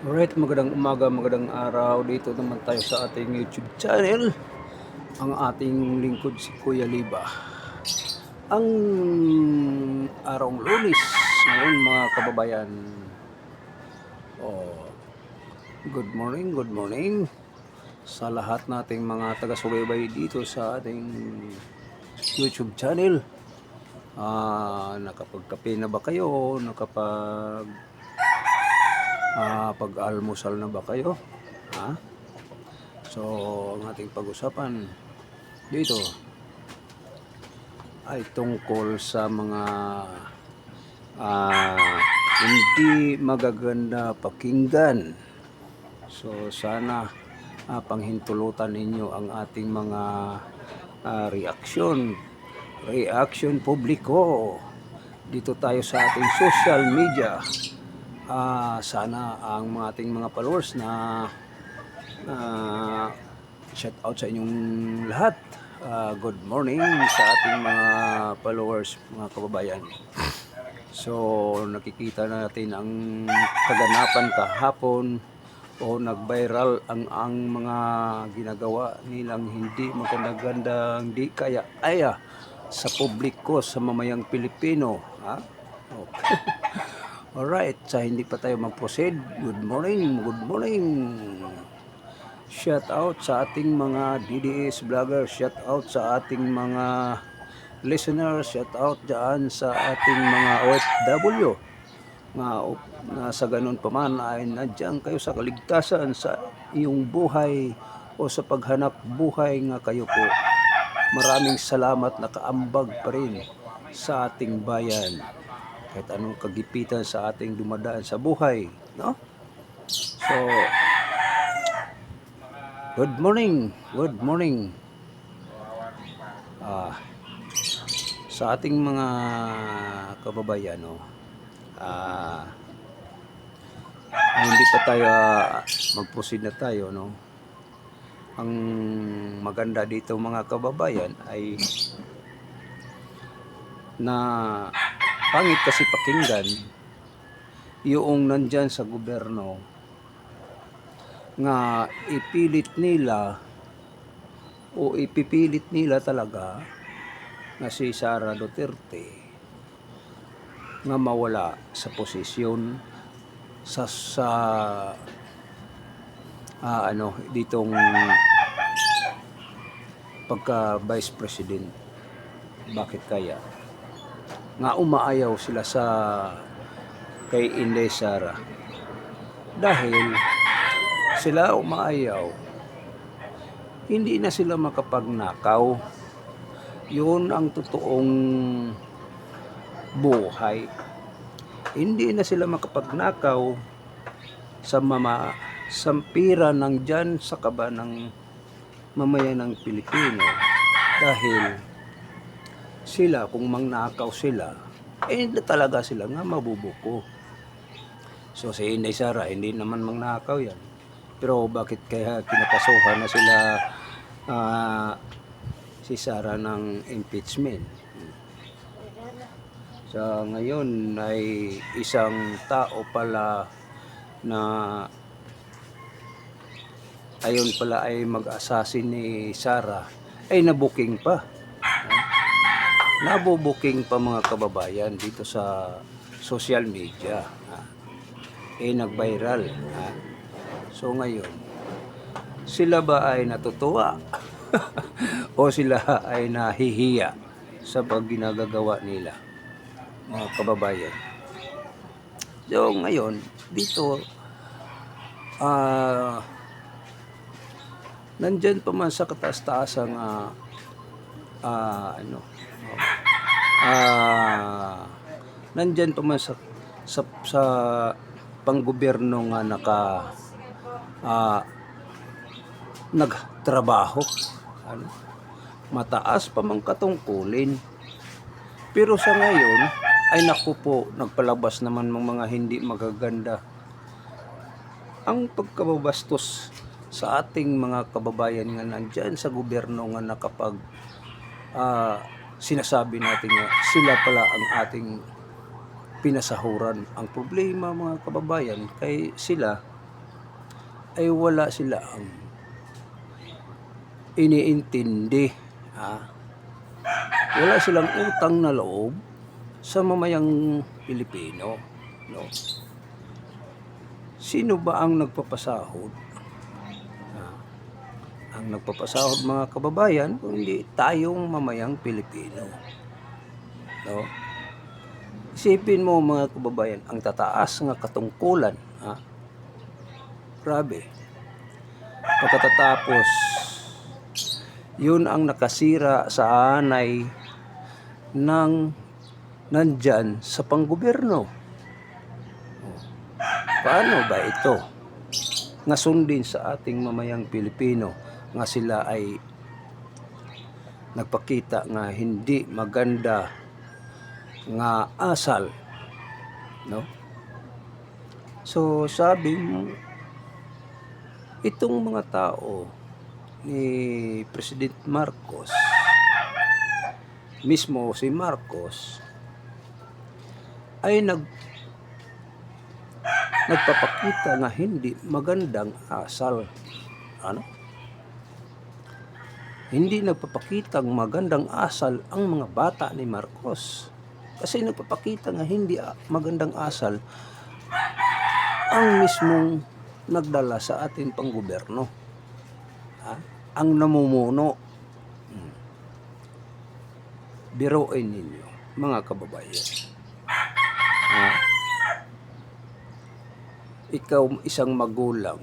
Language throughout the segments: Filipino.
Alright, magandang umaga, magandang araw. Dito naman tayo sa ating YouTube channel. Ang ating lingkod si Kuya Liba. Ang araw Lunes ngayon mga kababayan. Oh, good morning sa lahat nating mga taga-subaybay dito sa ating YouTube channel. Nakapagkape na ba kayo? Pag-almusal na ba kayo? Ha? So, ang ating pag-usapan dito ay tungkol sa mga hindi magaganda pakinggan. So, sana panghintulutan ninyo ang ating mga reaction publiko dito tayo sa ating social media. Sana ang ating mga followers na shout out sa inyong lahat. Good morning sa ating mga followers, mga kababayan. So, nakikita natin ang kaganapan kahapon o nag-viral ang mga ginagawa nilang hindi maganda-ganda, hindi kaya sa publiko, sa mamayang Pilipino. Okay. Alright, sa hindi pa tayo mag-proceed, good morning. Shout out sa ating mga DDS vlogger, shout out sa ating mga listeners, shout out dyan sa ating mga OFW na sa ganun pa man ay nandiyan kayo sa kaligtasan sa iyong buhay o sa paghanap buhay nga kayo po. Maraming salamat, nakaambag pa rin sa ating bayan kahit anong kagipitan sa ating dumadaan sa buhay, no? So, good morning. Sa ating mga kababayan, no? Hindi pa tayo mag-proceed na tayo, no? Ang maganda dito mga kababayan ay na pangit kasi pakinggan yung nandyan sa gobyerno nga ipipilit nila talaga na si Sara Duterte nga mawala sa posisyon sa ditong pagka Vice President. Bakit kaya? Nga umaayaw sila kay Inday Sara. Dahil sila umaayaw, hindi na sila makapagnakaw. Yun ang totoong buhay. Hindi na sila makapagnakaw sa pira ng dyan sa kaba ng mamayan ng Pilipino. Dahil sila, kung mangnakaw sila, talaga sila nga mabubuko. So si Inday Sara, hindi naman mangnakaw yan. Pero bakit kaya kinakasuhan na sila si Sara ng impeachment? So ngayon ay isang tao pala na ayon pala ay mag-assassin ni Sara ay nabuking pa. Nabubuking pa mga kababayan dito sa social media. Nag-viral. So ngayon, sila ba ay natutuwa? O sila ay nahihiya sa pagginagagawa nila, mga kababayan? So ngayon, dito, nandyan pa man sa kataas-taasang nandyan pa man sa panggobyerno nga nagtrabaho, mataas pa mang katungkulin, pero sa ngayon ay naku po, nagpalabas naman ng mga hindi magaganda ang pagkababastos sa ating mga kababayan nga nandyan sa gobyerno nga nakapag sinasabi natin nga sila pala ang ating pinasahuran. Ang problema mga kababayan kay sila ay wala silang iniintindi. Wala silang utang na loob sa mamayang Pilipino. No? Sino ba ang nagpapasahod? Ang nagpapasahod mga kababayan, kung hindi tayong mamayang Pilipino. No? Isipin mo mga kababayan, ang tataas nga katungkulan. Grabe. Pagkatapos, yun ang nakasira sa anay ng nandyan sa panggobyerno. Paano ba ito? Nga sundin sa ating mamayang Pilipino nga sila ay nagpakita nga hindi maganda nga asal. No? So sabi mo, itong mga tao ni President Marcos, mismo si Marcos, ay nagpapakita na hindi magandang asal. Hindi nagpapakita ng magandang asal ang mga bata ni Marcos. Kasi nagpapakita nga hindi magandang asal ang mismong nagdala sa ating panggobyerno. Ang namumuno. Biruin ninyo, mga kababayan. Ikaw isang magulang.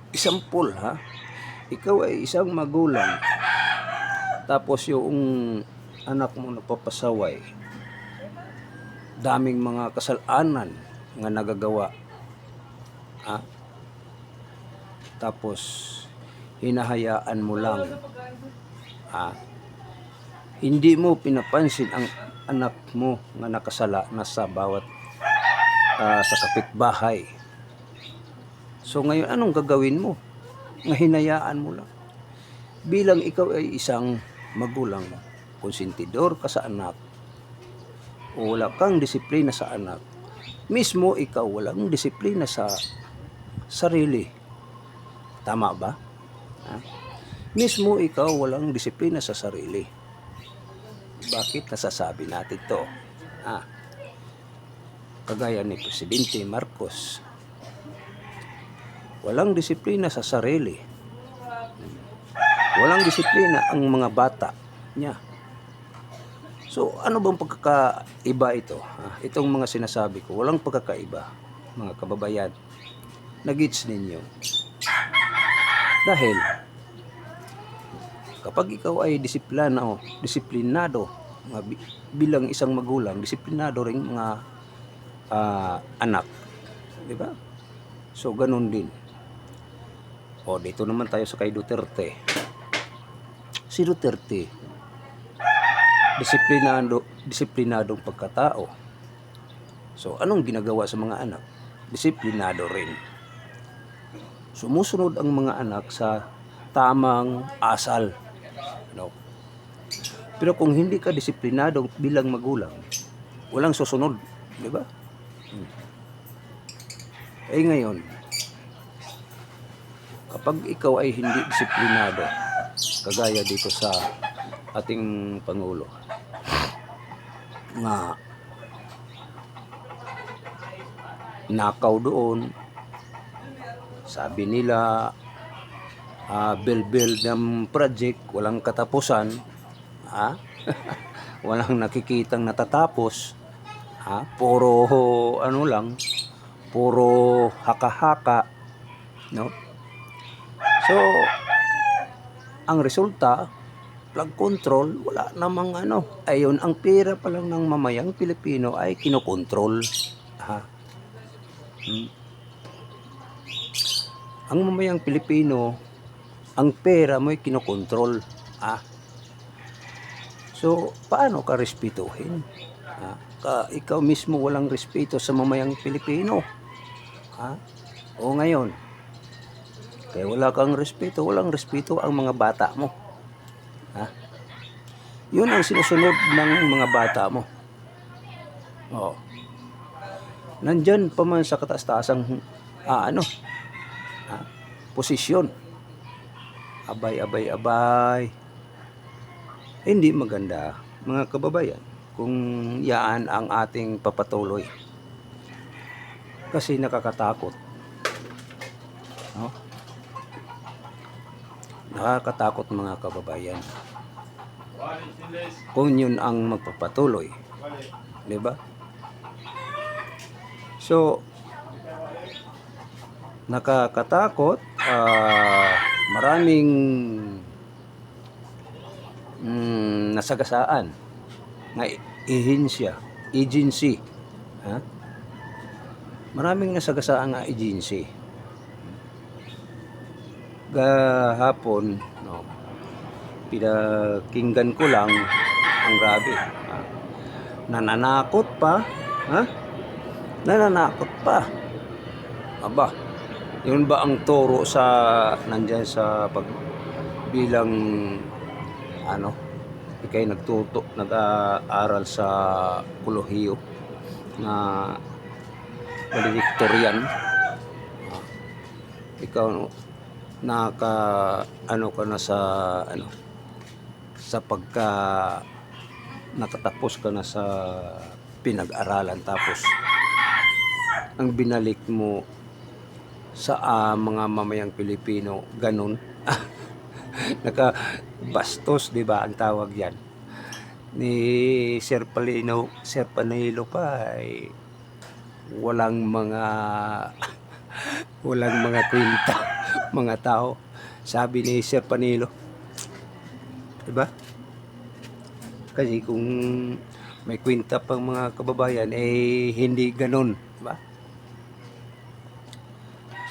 Isampul Ikaw ay isang magulang. Tapos yung anak mo napapasaway. Daming mga kasalanan nga nagagawa. Tapos hinahayaan mo lang. Hindi mo pinapansin ang anak mo nga nakasala na sa bawat sa kapitbahay. So ngayon, anong gagawin mo? Nga hinayaan mo lang. Bilang ikaw ay isang magulang, konsentidor ka sa anak, o wala kang disiplina sa anak, mismo ikaw walang disiplina sa sarili. Tama ba? Mismo ikaw walang disiplina sa sarili. Bakit nasasabi natin to? Kagaya ni Presidente Marcos, walang disiplina sa sarili. Walang disiplina ang mga bata niya. So, ano bang pagkakaiba ito? Itong mga sinasabi ko, walang pagkakaiba, mga kababayan. Nagits ninyo. Dahil, kapag ikaw ay disiplinado, bilang isang magulang, disiplinado rin mga anak. Diba? So, ganun din. Dito naman tayo sa kay Duterte. Si Duterte, disiplinadong pagkatao. So, anong ginagawa sa mga anak? Disiplinado rin. Sumusunod ang mga anak sa tamang asal. Pero kung hindi ka disiplinado bilang magulang, walang susunod. Diba? Ngayon, kapag ikaw ay hindi disiplinado, kagaya dito sa ating Pangulo, nga nakaw doon, sabi nila, build ng project, walang katapusan, walang nakikitang natatapos, puro puro haka-haka, no? So, ang resulta, flood control, wala namang ayun, ang pera pa lang ng mamayang Pilipino ay kinokontrol. Ang mamayang Pilipino, ang pera mo ay kinokontrol. So, paano ka respetuhin? Ikaw mismo walang respeto sa mamayang Pilipino. O ngayon, kaya wala kang respeto, walang respeto ang mga bata mo. Yun ang sinusunod ng mga bata mo. Nandyan pa man sa kataas-taasang posisyon. Abay. Hindi maganda, mga kababayan, kung yaan ang ating papatuloy. Kasi nakakatakot. No? Nakakatakot, mga kababayan. Kung yun ang magpapatuloy. Diba? So, nakakatakot. Maraming nasagasaan na agency. Maraming nasagasaan na agency. Gahapon, no, pinakinggan ko lang ang grabe. Nananakot pa. Nananakot pa. Aba, yun ba ang turo sa nandyan sa bilang ikay nag-aaral sa kolehiyo na valedictorian, ikaw ka na sa pagka nakatapos ka na sa pinag-aralan, tapos ang binalik mo sa mga mamayang Pilipino, ganun. Nakabastos, di ba ang tawag yan ni Sir Panelo pa, ay walang mga kwenta mga tao, sabi ni Sir Panelo, di ba? Kasi kung may kwenta pang mga kababayan, hindi ganun, di ba?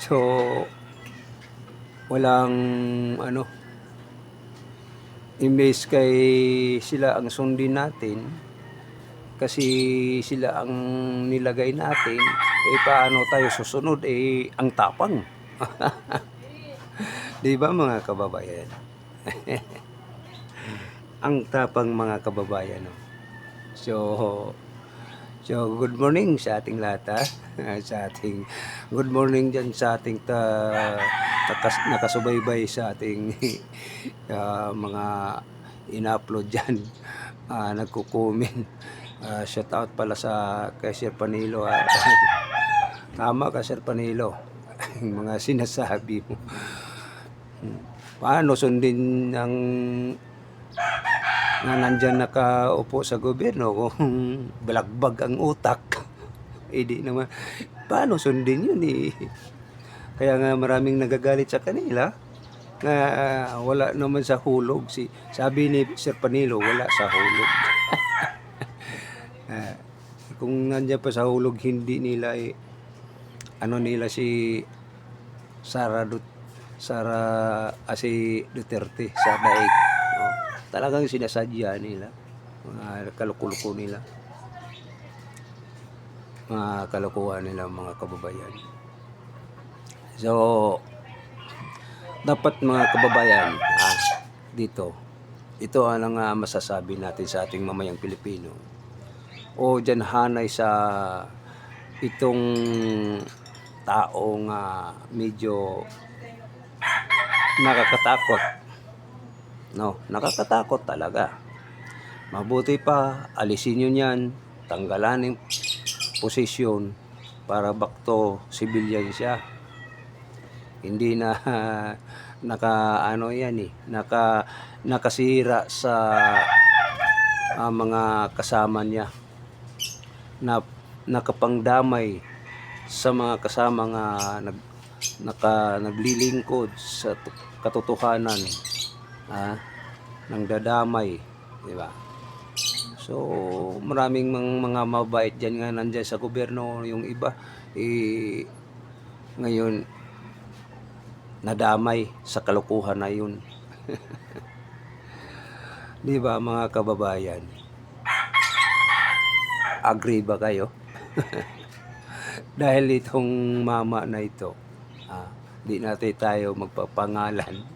So, walang imbes kay sila ang sundin natin, kasi sila ang nilagay natin, paano tayo susunod? Ang tapang. Di ba, mga kababayan? Ang tapang, mga kababayan. So good morning sa ating lahat, good morning dyan sa ating nakasubaybay sa ating mga ina-upload dyan, nagko-comment. Shout out pala kay Sir Panelo. Tama ka, Sir Panelo, mga sinasabi mo. Paano sundin ang na nandyan nakaupo sa gobyerno kung balagbag ang utak? Di naman, paano sundin yun? Kaya nga maraming nagagalit sa kanila na wala naman sa hulog. Sabi ni Sir Panelo, wala sa hulog. Kung nandyan pa sa hulog, hindi nila nila si si Duterte sa daig. Talagang sinasadya nila, mga kalukuluko nila, mga kalokohan nila, mga kababayan. So, dapat, mga kababayan, ito ang masasabi natin sa ating mamayang Pilipino, o dyan hanay sa itong taong medyo nakakatakot. Nakakatakot talaga. Mabuti pa, alisin nyo yan, tanggalan yung posisyon para back to civilian siya. Hindi na nakasira sa mga kasama niya, na nakapangdamay sa mga kasama nga naglilingkod sa katotohanan, nang dadamay, di ba? So, maraming mga mabait dyan nga nandyan sa gobyerno, yung iba ngayon nadamay sa kalokohan na yun. Di ba, mga kababayan? Agree ba kayo? Dahil itong mama na ito, di natin tayo magpapangalan.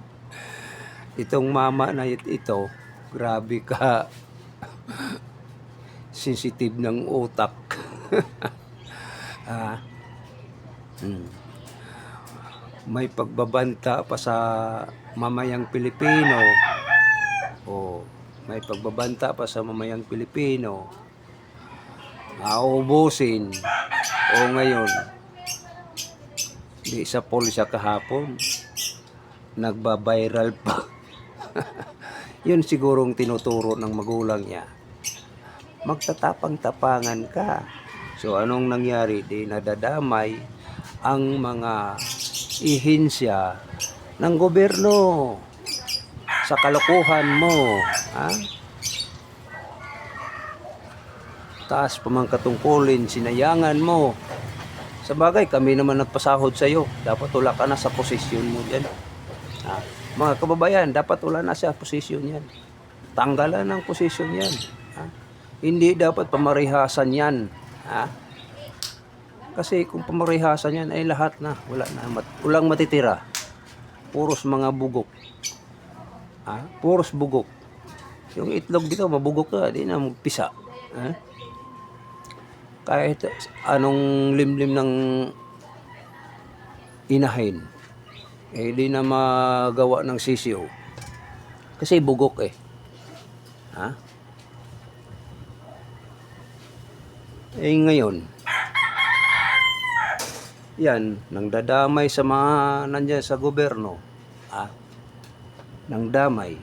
Itong mama na ito, grabe ka sensitive ng utak. may pagbabanta pa sa mamayang Pilipino, o may pagbabanta pa sa mamayang Pilipino, aubusin, o ngayon, di sa polisa kahapon, nagba-viral pa. Yun sigurong tinuturo ng magulang niya. Magtatapang-tapangan ka. So anong nangyari? Di nadadamay ang mga ihensya ng gobyerno sa kalokohan mo. Ha? Taas pa man katungkulin, sinayangan mo. Sa bagay, kami naman nagpasahod sa iyo. Dapat wala ka na sa posisyon mo dyan. Ha? Mga kababayan, dapat wala na sa posisyon yan. Tanggalan ng posisyon yan. Ha? Hindi dapat pamarihasan yan. Ha? Kasi kung pamarihasan yan ay lahat na. Walang matitira. Puros mga bugok. Ha? Puros bugok. Yung itlog dito, mabugok ka. Di na magpisa. Ha? Kahit anong limlim ng inahin, eh di na magawa ng sisiyo. Kasi bugok eh. Ha? Eh ngayon, yan, nang dadamay sa mga nandyan sa gobyerno, nang damay,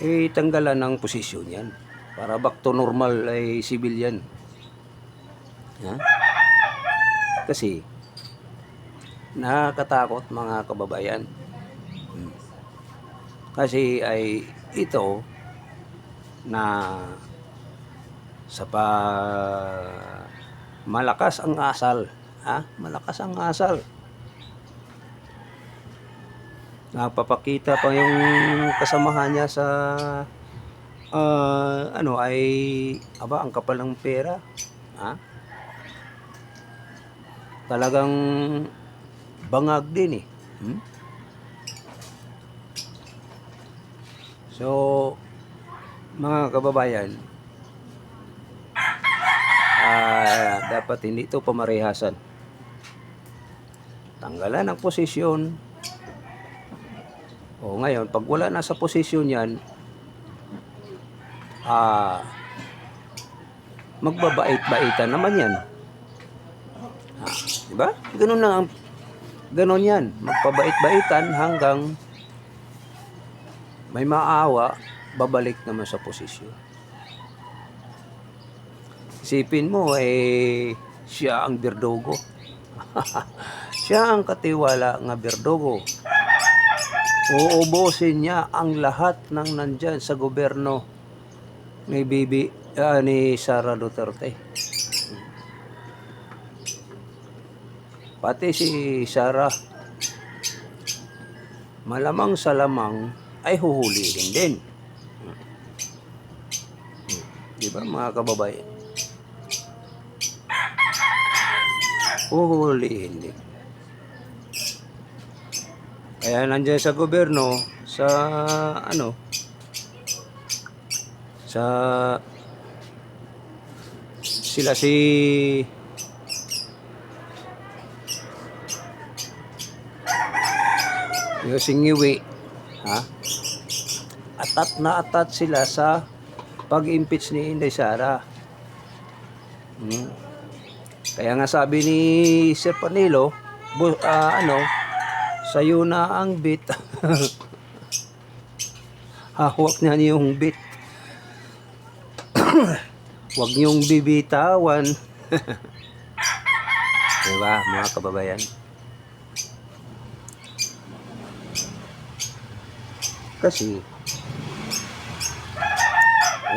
eh tanggalan ng posisyon yan. Para back to normal ay civilian. Ha? Kasi nakakatakot mga kababayan. Kasi ay ito na sa malakas ang asal. Ha? Malakas ang asal. Napapakita pa yung kasamahan niya sa ay ang kapal ng pera. Ha? Talagang bangag din eh. So, mga kababayan, dapat hindi ito pamarihasan. Tanggalan ng posisyon. O ngayon, pag wala na sa posisyon yan, magbabait-baitan naman yan. Diba? Ganun yan. Magpabait-baitan hanggang may maawa, babalik naman sa posisyon. Isipin mo, siya ang berdugo. Siya ang katiwala nga berdugo. Uubusin niya ang lahat ng nandyan sa gobyerno ni Sara Duterte. Pati si Sara, malamang sa lamang ay huhulihin din. Diba mga kababayan? Huhulihin din. Kaya nandiyan sa gobyerno, sila si yung singiwi, atat sila sa pag-impeach ni Inday Sara. Kaya nga sabi ni Sir Panilo, sayo na ang bit. Hawak niya yung bit. Huwag niyong bibitawan. Diba mga kababayan? Kasi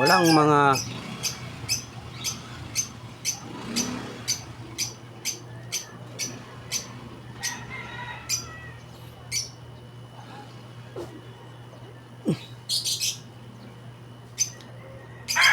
walang mga